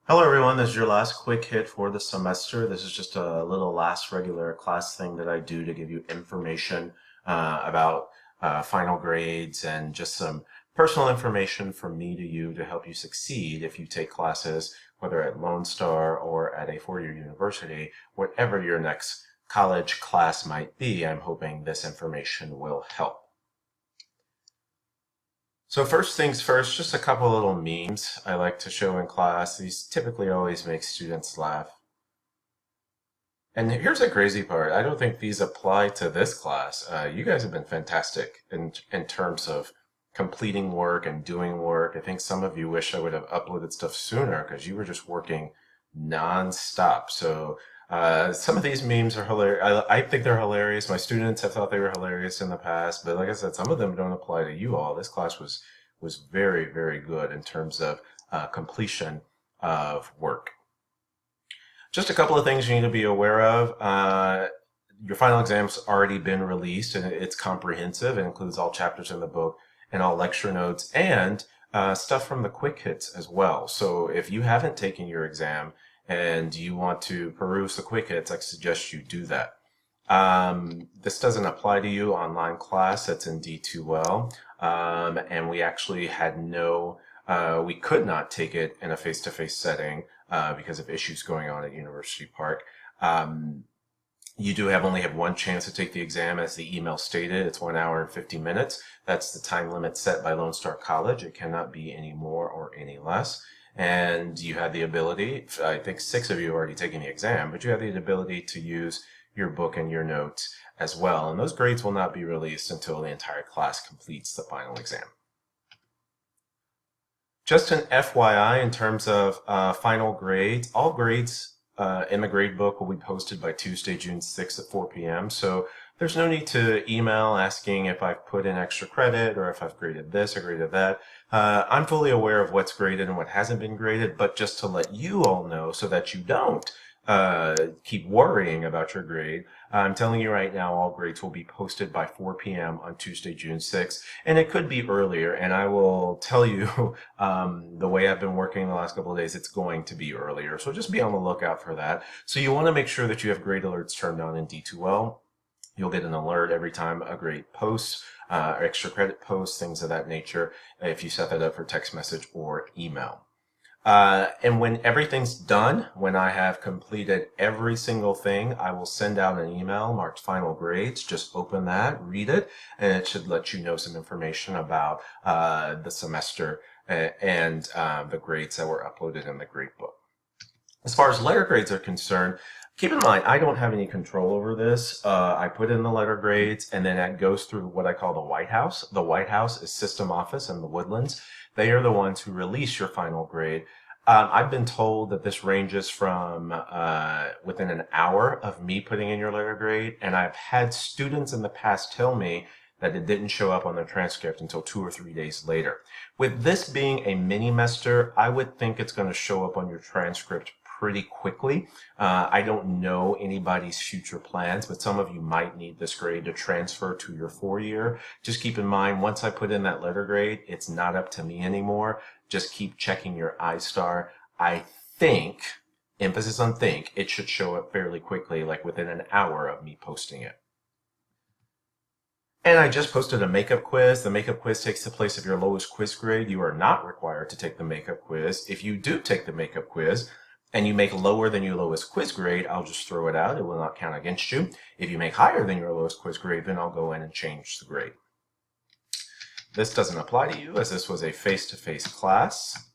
Hello everyone, this is your last quick hit for the semester. This is just a little last regular class thing that I do to give you information about final grades and just some personal information from me to you to help you succeed if you take classes, whether at Lone Star or at a four-year university, whatever your next college class might be. I'm hoping this information will help. So first things first, just a couple little memes I like to show in class. These typically always make students laugh. And here's the crazy part. I don't think these apply to this class. You guys have been fantastic in terms of completing work and doing work. I think some of you wish I would have uploaded stuff sooner because you were just working nonstop. So some of these memes are hilarious. I think they're hilarious. My students have thought they were hilarious in the past, but like I said, some of them don't apply to you all. This class was very, very good in terms of completion of work. Just a couple of things you need to be aware of. Your final exam's already been released and it's comprehensive. It includes all chapters in the book and all lecture notes and stuff from the quick hits as well. So if you haven't taken your exam and you want to peruse the quick hits, I suggest you do that. This doesn't apply to you online class that's in D2L. And we actually had we could not take it in a face-to-face setting because of issues going on at University Park. You do only have one chance to take the exam, as the email stated. It's 1 hour and 50 minutes. That's the time limit set by Lone Star College. It cannot be any more or any less. And you have the ability, I think 6 of you have already taken the exam, but you have the ability to use your book and your notes as well. And those grades will not be released until the entire class completes the final exam. Just an FYI in terms of final grades, all grades in the grade book will be posted by Tuesday, June 6th at 4 p.m. So there's no need to email asking if I've put in extra credit or if I've graded this or graded that. I'm fully aware of what's graded and what hasn't been graded, but just to let you all know so that you don't keep worrying about your grade, I'm telling you right now, all grades will be posted by 4 p.m. on Tuesday, June 6th, and it could be earlier, and I will tell you the way I've been working the last couple of days, it's going to be earlier, so just be on the lookout for that. So you want to make sure that you have grade alerts turned on in D2L. You'll get an alert every time a grade posts, extra credit posts, things of that nature, if you set that up for text message or email. And when everything's done, when I have completed every single thing, I will send out an email marked final grades. Just open that, read it, and it should let you know some information about the semester and the grades that were uploaded in the grade book. As far as letter grades are concerned, keep in mind, I don't have any control over this. I put in the letter grades, and then it goes through what I call the White House. The White House is System Office in the Woodlands. They are the ones who release your final grade. I've been told that this ranges from within an hour of me putting in your letter grade, and I've had students in the past tell me that it didn't show up on their transcript until 2 or 3 days later. With this being a mini-mester, I would think it's going to show up on your transcript pretty quickly. I don't know anybody's future plans, but some of you might need this grade to transfer to your 4-year. Just keep in mind, once I put in that letter grade, it's not up to me anymore. Just keep checking your iStar. I think, emphasis on think, it should show up fairly quickly, like within an hour of me posting it. And I just posted a makeup quiz. The makeup quiz takes the place of your lowest quiz grade. You are not required to take the makeup quiz. If you do take the makeup quiz, and you make lower than your lowest quiz grade, I'll just throw it out. It will not count against you. If you make higher than your lowest quiz grade, then I'll go in and change the grade. This doesn't apply to you, as this was a face-to-face class.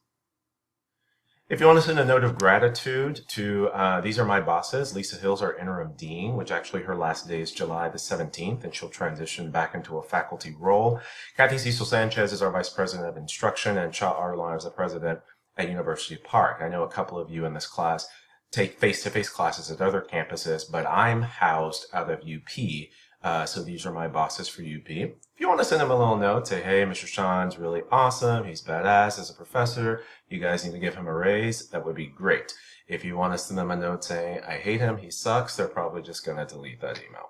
If you want to send a note of gratitude to, these are my bosses. Lisa Hill's our interim dean, which actually her last day is July the 17th, and she'll transition back into a faculty role. Kathy Cecil Sanchez is our vice president of instruction, and Cha Arlan is the president at University Park. I know a couple of you in this class take face-to-face classes at other campuses, but I'm housed out of UP, so these are my bosses for UP. If you want to send them a little note, say, hey, Mr. Sean's really awesome, he's badass as a professor, you guys need to give him a raise, that would be great. If you want to send them a note saying, I hate him, he sucks, they're probably just going to delete that email.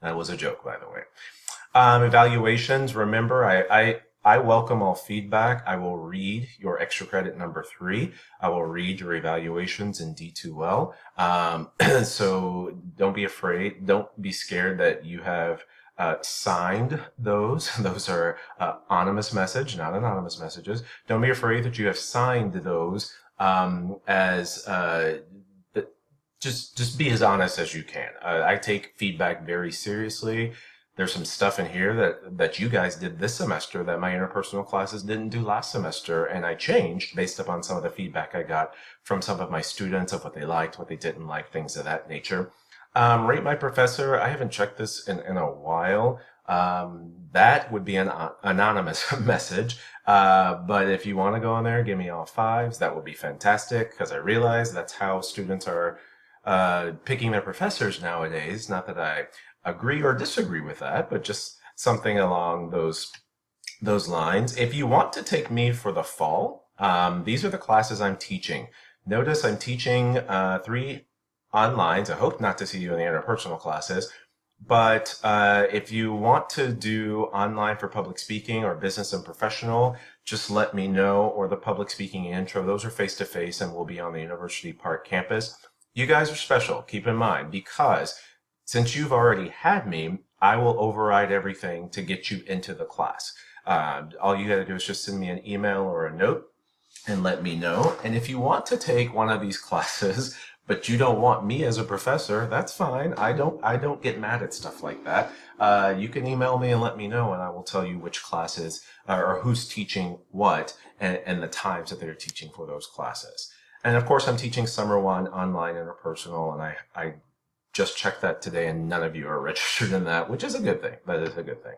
That was a joke, by the way. Evaluations, remember, I welcome all feedback. I will read your extra credit number 3. I will read your evaluations in D2L. So don't be afraid. Don't be scared that you have signed those. Those are anonymous message, not anonymous messages. Don't be afraid that you have signed those as just be as honest as you can. I take feedback very seriously. There's some stuff in here that you guys did this semester that my interpersonal classes didn't do last semester, and I changed based upon some of the feedback I got from some of my students of what they liked, what they didn't like, things of that nature. Rate my professor. I haven't checked this in a while. That would be an anonymous message. But if you want to go on there, give me all 5s. That would be fantastic, because I realize that's how students are picking their professors nowadays. Not that I agree or disagree with that, but just something along those lines. If you want to take me for the fall, these are the classes I'm teaching. Notice I'm teaching 3 online. I hope not to see you in the interpersonal classes. But if you want to do online for public speaking or business and professional, just let me know, or the public speaking intro. Those are face-to-face and will be on the University Park campus. You guys are special, keep in mind, because since you've already had me, I will override everything to get you into the class. All you got to do is just send me an email or a note and let me know. And if you want to take one of these classes, but you don't want me as a professor, that's fine. I don't get mad at stuff like that. You can email me and let me know, and I will tell you which classes or who's teaching what and the times that they're teaching for those classes. And of course, I'm teaching Summer 1 online interpersonal, and I just checked that today, and none of you are registered in that, which is a good thing. That is a good thing.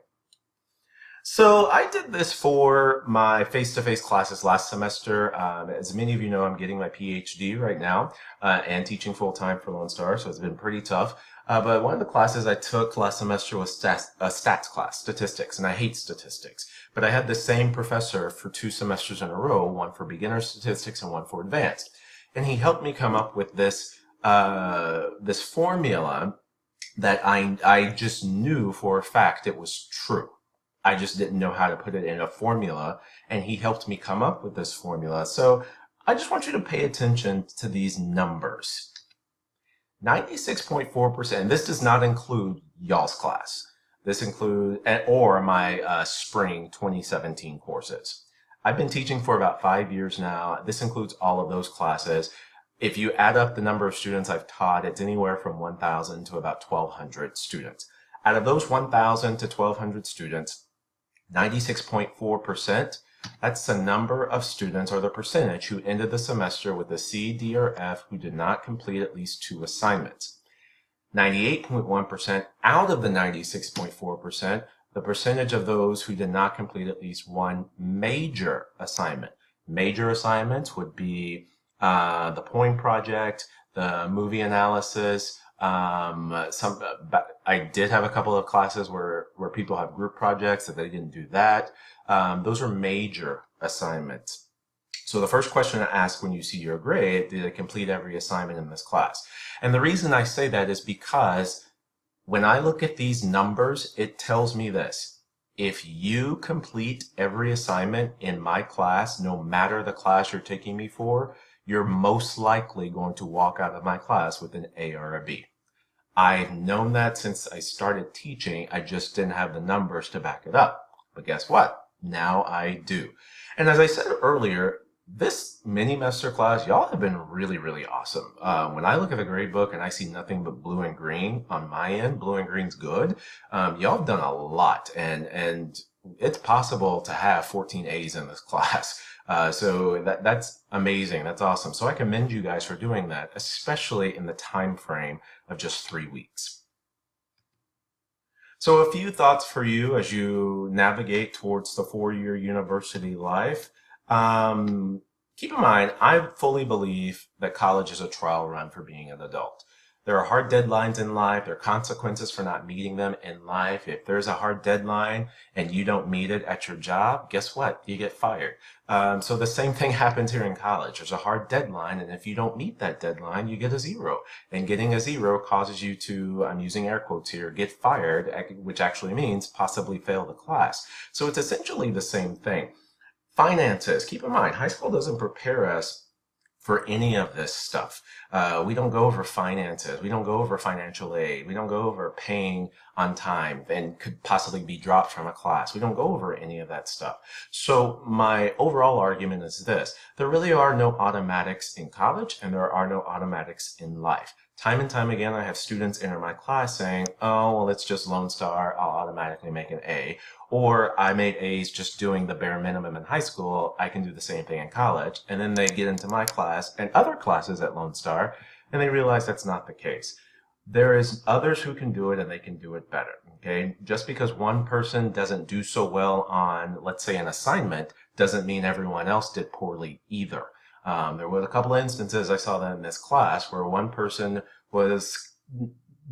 So I did this for my face-to-face classes last semester. As many of you know, I'm getting my PhD right now and teaching full-time for Lone Star, so it's been pretty tough. But one of the classes I took last semester was stats class, statistics, and I hate statistics. But I had the same professor for 2 semesters in a row, one for beginner statistics and one for advanced. And he helped me come up with this formula that I just knew for a fact it was true. I just didn't know how to put it in a formula, and he helped me come up with this formula. So I just want you to pay attention to these numbers. 96.4%, this does not include y'all's class. This includes, or my spring 2017 courses. I've been teaching for about 5 years now. This includes all of those classes. If you add up the number of students I've taught, it's anywhere from 1,000 to about 1,200 students. Out of those 1,000 to 1,200 students, 96.4%, that's the number of students, or the percentage, who ended the semester with a C, D, or F who did not complete at least 2 assignments. 98.1% out of the 96.4%, the percentage of those who did not complete at least 1 major assignment. Major assignments would be the poem project, the movie analysis. I did have a couple of classes where people have group projects that they didn't do that. Those are major assignments. So the first question to ask when you see your grade, did I complete every assignment in this class? And the reason I say that is because when I look at these numbers, it tells me this. If you complete every assignment in my class, no matter the class you're taking me for, you're most likely going to walk out of my class with an A or a B. I've known that since I started teaching. I just didn't have the numbers to back it up. But guess what? Now I do. And as I said earlier, this mini master class, y'all have been really, really awesome. When I look at the grade book and I see nothing but blue and green on my end, blue and green's good. Y'all have done a lot, and it's possible to have 14 A's in this class. So that's amazing. That's awesome. So I commend you guys for doing that, especially in the time frame of just 3 weeks. So a few thoughts for you as you navigate towards the 4-year university life. Keep in mind, I fully believe that college is a trial run for being an adult. There are hard deadlines in life. There are consequences for not meeting them in life. If there's a hard deadline and you don't meet it at your job, guess what? You get fired. So the same thing happens here in college. There's a hard deadline, and if you don't meet that deadline, you get a zero. And getting a zero causes you to, I'm using air quotes here, get fired, which actually means possibly fail the class. So it's essentially the same thing. Finances. Keep in mind, high school doesn't prepare us for any of this stuff. We don't go over finances. We don't go over financial aid. We don't go over paying on time and could possibly be dropped from a class. We don't go over any of that stuff. So my overall argument is this. There really are no automatics in college, and there are no automatics in life. Time and time again, I have students enter my class saying, oh, well, it's just Lone Star. I'll automatically make an A. Or I made A's just doing the bare minimum in high school. I can do the same thing in college. And then they get into my class and other classes at Lone Star, and they realize that's not the case. There is others who can do it, and they can do it better. Okay. Just because one person doesn't do so well on, let's say, an assignment doesn't mean everyone else did poorly either. There were a couple of instances I saw that in this class where one person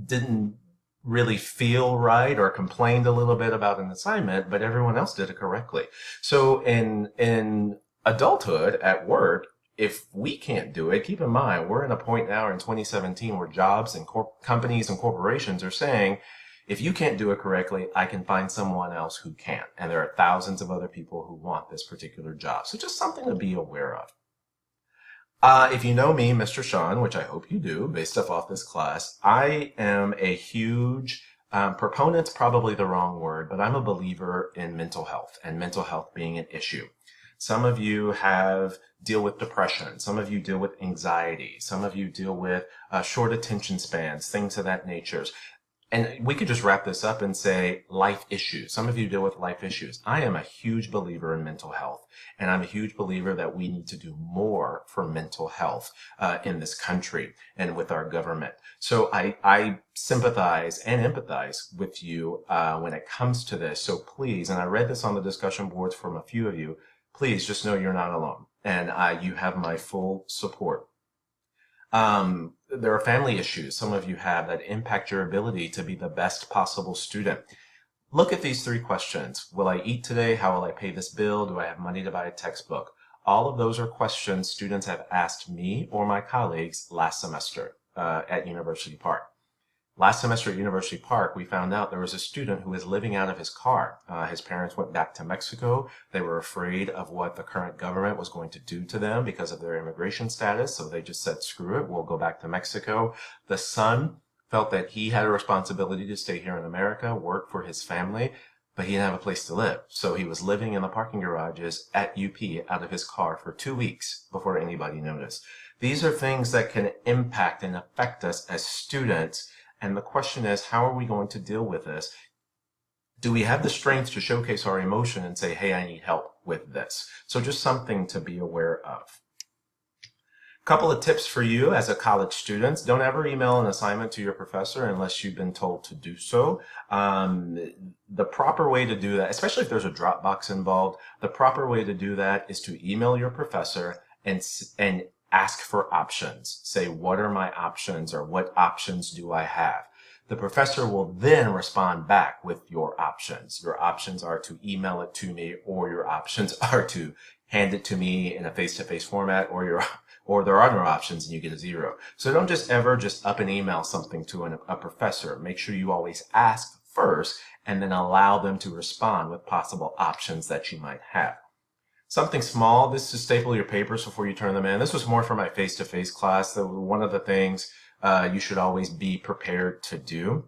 didn't really feel right or complained a little bit about an assignment, but everyone else did it correctly. So in adulthood at work, if we can't do it, keep in mind, we're in a point now in 2017 where jobs and companies and corporations are saying, if you can't do it correctly, I can find someone else who can. And there are thousands of other people who want this particular job. So just something to be aware of. If you know me, Mr. Sean, which I hope you do, based off this class, I am a huge proponent's probably the wrong word, but I'm a believer in mental health and mental health being an issue. Some of you deal with depression. Some of you deal with anxiety. Some of you deal with short attention spans, things of that nature. And we could just wrap this up and say life issues. Some of you deal with life issues. I am a huge believer in mental health, and I'm a huge believer that we need to do more for mental health in this country and with our government. So I sympathize and empathize with you when it comes to this. So please, and I read this on the discussion boards from a few of you, please just know you're not alone, and you have my full support. There are family issues some of you have that impact your ability to be the best possible student. Look at these three questions. Will I eat today? How will I pay this bill? Do I have money to buy a textbook? All of those are questions students have asked me or my colleagues last semester at University Park. Last semester at University Park, we found out there was a student who was living out of his car. His parents went back to Mexico. They were afraid of what the current government was going to do to them because of their immigration status. So they just said, screw it, we'll go back to Mexico. The son felt that he had a responsibility to stay here in America, work for his family, but he didn't have a place to live. So he was living in the parking garages at UP out of his car for 2 weeks before anybody noticed. These are things that can impact and affect us as students. And the question is, how are we going to deal with this? Do we have the strength to showcase our emotion and say, hey, I need help with this? So just something to be aware of. Couple of tips for you as a college student. Don't ever email an assignment to your professor unless you've been told to do so. The proper way to do that, especially if there's a Dropbox involved, the proper way to do that is to email your professor and ask for options. Say, what are my options, or what options do I have? The professor will then respond back with your options. Your options are to email it to me, or your options are to hand it to me in a face-to-face format, or there are no options and you get a zero. So don't just ever up and email something to a professor. Make sure you always ask first and then allow them to respond with possible options that you might have. Something small, this is staple your papers before you turn them in. This was more for my face-to-face class. One of the things you should always be prepared to do.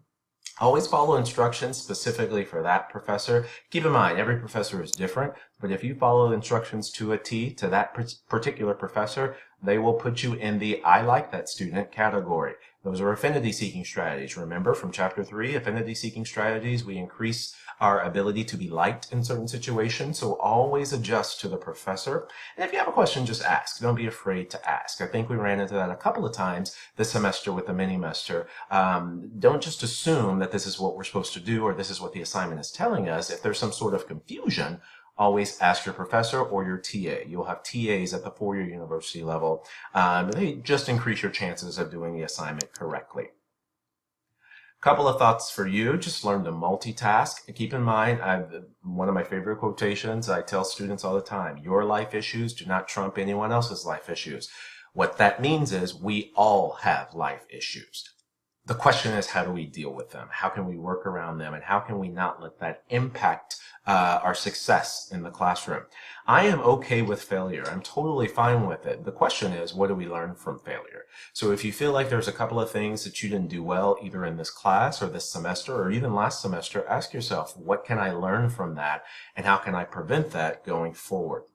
Always follow instructions specifically for that professor. Keep in mind, every professor is different, but if you follow instructions to a T to that particular professor, they will put you in the I like that student category. Those are affinity-seeking strategies. Remember from Chapter 3, affinity-seeking strategies, we increase our ability to be liked in certain situations, so always adjust to the professor. And if you have a question, just ask. Don't be afraid to ask. I think we ran into that a couple of times this semester with the mini-mester. Don't just assume that this is what we're supposed to do or this is what the assignment is telling us. If there's some sort of confusion, always ask your professor or your TA. You'll have TAs at the four-year university level. They just increase your chances of doing the assignment correctly. Couple of thoughts for you. Just learn to multitask. And keep in mind, one of my favorite quotations I tell students all the time, your life issues do not trump anyone else's life issues. What that means is we all have life issues. The question is, how do we deal with them? How can we work around them? And how can we not let that impact our success in the classroom? I am okay with failure. I'm totally fine with it. The question is, what do we learn from failure? So if you feel like there's a couple of things that you didn't do well, either in this class or this semester or even last semester, ask yourself, what can I learn from that? And how can I prevent that going forward?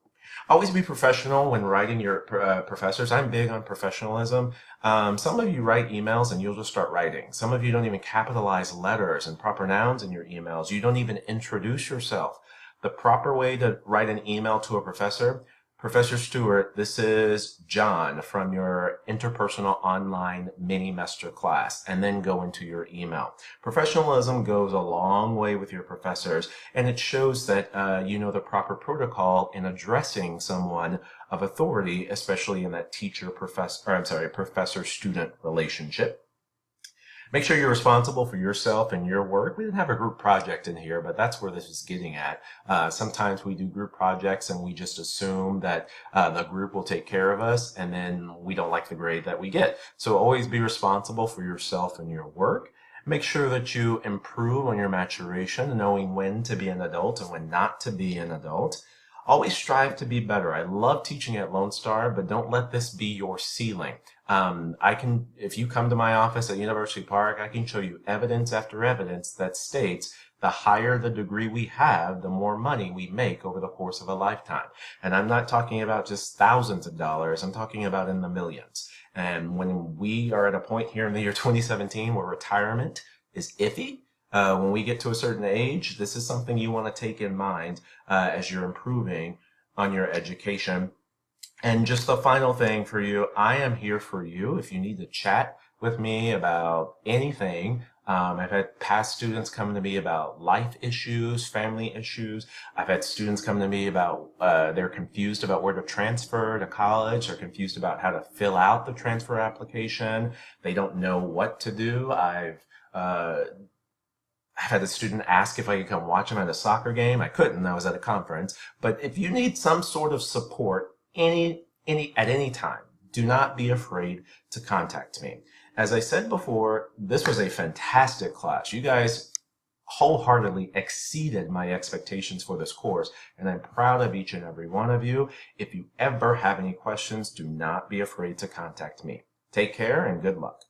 Always be professional when writing your professors. I'm big on professionalism. Some of you write emails and you'll just start writing. Some of you don't even capitalize letters and proper nouns in your emails. You don't even introduce yourself. The proper way to write an email to a professor, Professor Stewart, this is John from your Interpersonal Online Mini-Mester class, and then go into your email. Professionalism goes a long way with your professors, and it shows that you know the proper protocol in addressing someone of authority, especially in that professor-student relationship. Make sure you're responsible for yourself and your work. We didn't have a group project in here, but that's where this is getting at. Sometimes we do group projects and we just assume that the group will take care of us, and then we don't like the grade that we get. So always be responsible for yourself and your work. Make sure that you improve on your maturation, knowing when to be an adult and when not to be an adult. Always strive to be better. I love teaching at Lone Star, but don't let this be your ceiling. If you come to my office at University Park, I can show you evidence after evidence that states the higher the degree we have, the more money we make over the course of a lifetime. And I'm not talking about just thousands of dollars. I'm talking about in the millions. And when we are at a point here in the year 2017 where retirement is iffy, when we get to a certain age, this is something you want to take in mind as you're improving on your education. And just the final thing for you, I am here for you. If you need to chat with me about anything, I've had past students come to me about life issues, family issues. I've had students come to me about they're confused about where to transfer to college. They're confused about how to fill out the transfer application. They don't know what to do. I've had a student ask if I could come watch him at a soccer game. I couldn't. I was at a conference. But if you need some sort of support at any time, do not be afraid to contact me. As I said before, this was a fantastic class. You guys wholeheartedly exceeded my expectations for this course, and I'm proud of each and every one of you. If you ever have any questions, do not be afraid to contact me. Take care and good luck.